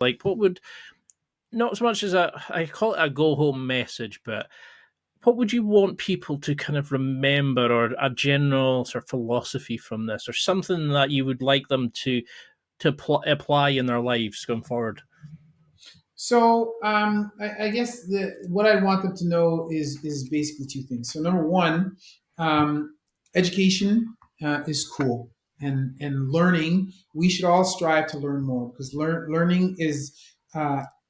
Like, what would, not so much as I call it a go home message, but what would you want people to kind of remember, or a general sort of philosophy from this, or something that you would like them to apply in their lives going forward? So I guess what I want them to know is basically two things. So number one, education is cool, and learning. We should all strive to learn more because learning is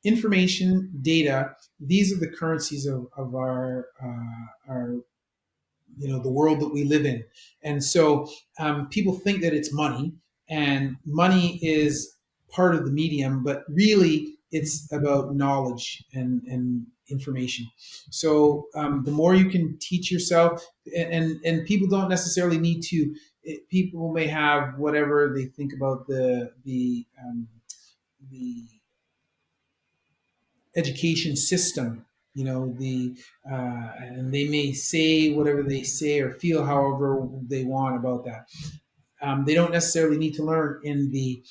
information, data. These are the currencies of our the world that we live in. And so people think that it's money, and money is part of the medium, but really it's about knowledge and information. So the more you can teach yourself, and people don't necessarily need to. People may have whatever they think about the education system, and they may say whatever they say or feel however they want about that. They don't necessarily need to learn in the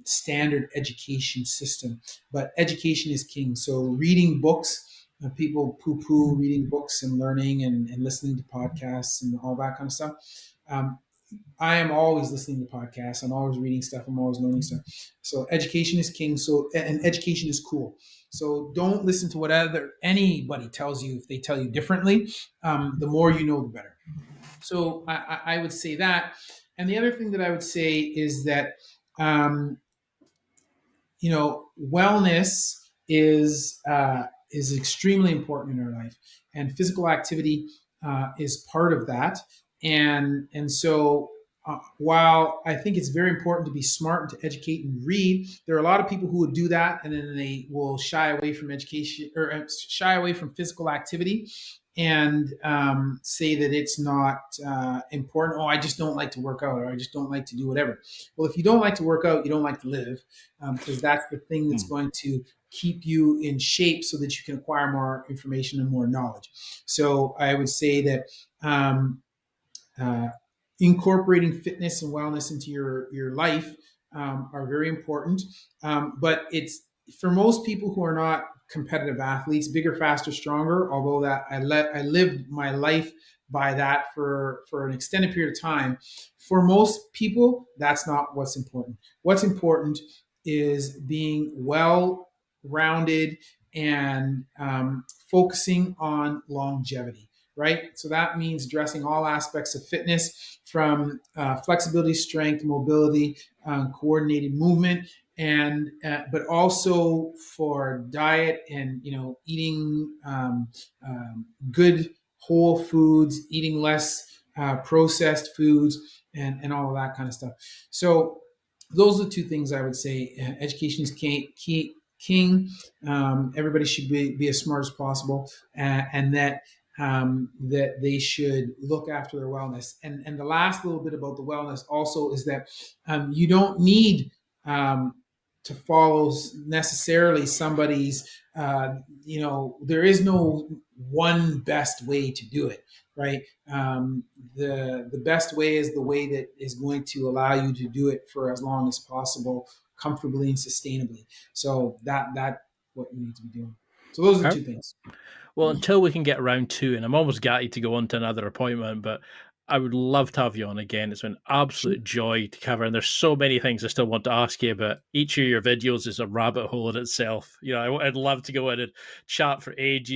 standard education system, but education is king. So reading books, people poo-poo reading books and learning and listening to podcasts and all that kind of stuff. um, I am always listening to podcasts. I'm always reading stuff. I'm always learning stuff. So education is king. So, and education is cool. So don't listen to whatever anybody tells you. If they tell you differently, the more you know, the better. So I would say that. And the other thing that I would say is that um, wellness is extremely important in our life, and physical activity is part of that. And so, while I think it's very important to be smart and to educate and read, there are a lot of people who would do that and then they will shy away from education, or shy away from physical activity, and say that it's not important. Oh, I just don't like to work out, or I just don't like to do whatever. Well, if you don't like to work out, you don't like to live, because that's the thing that's going to keep you in shape so that you can acquire more information and more knowledge. So I would say that uh, incorporating fitness and wellness into your life are very important. But it's for most people who are not competitive athletes, bigger, faster, stronger. Although that I lived my life by that for an extended period of time. For most people, that's not what's important. What's important is being well rounded and focusing on longevity, right? So that means addressing all aspects of fitness, from flexibility, strength, mobility, coordinated movement, and but also for diet and eating good whole foods, eating less processed foods, and all of that kind of stuff. So those are the two things I would say. Education is king. Everybody should be as smart as possible, and that they should look after their wellness. And the last little bit about the wellness also is that you don't need to follow necessarily somebody's. There is no one best way to do it, right? The best way is the way that is going to allow you to do it for as long as possible, comfortably and sustainably. So that what you need to be doing. So those are the Huh? two things. Well, until we can get around two, and I'm almost gutted to go on to another appointment, but I would love to have you on again. It's been an Sure. absolute joy to cover, and there's so many things I still want to ask you, but each of your videos is a rabbit hole in itself. I'd love to go in and chat for ages.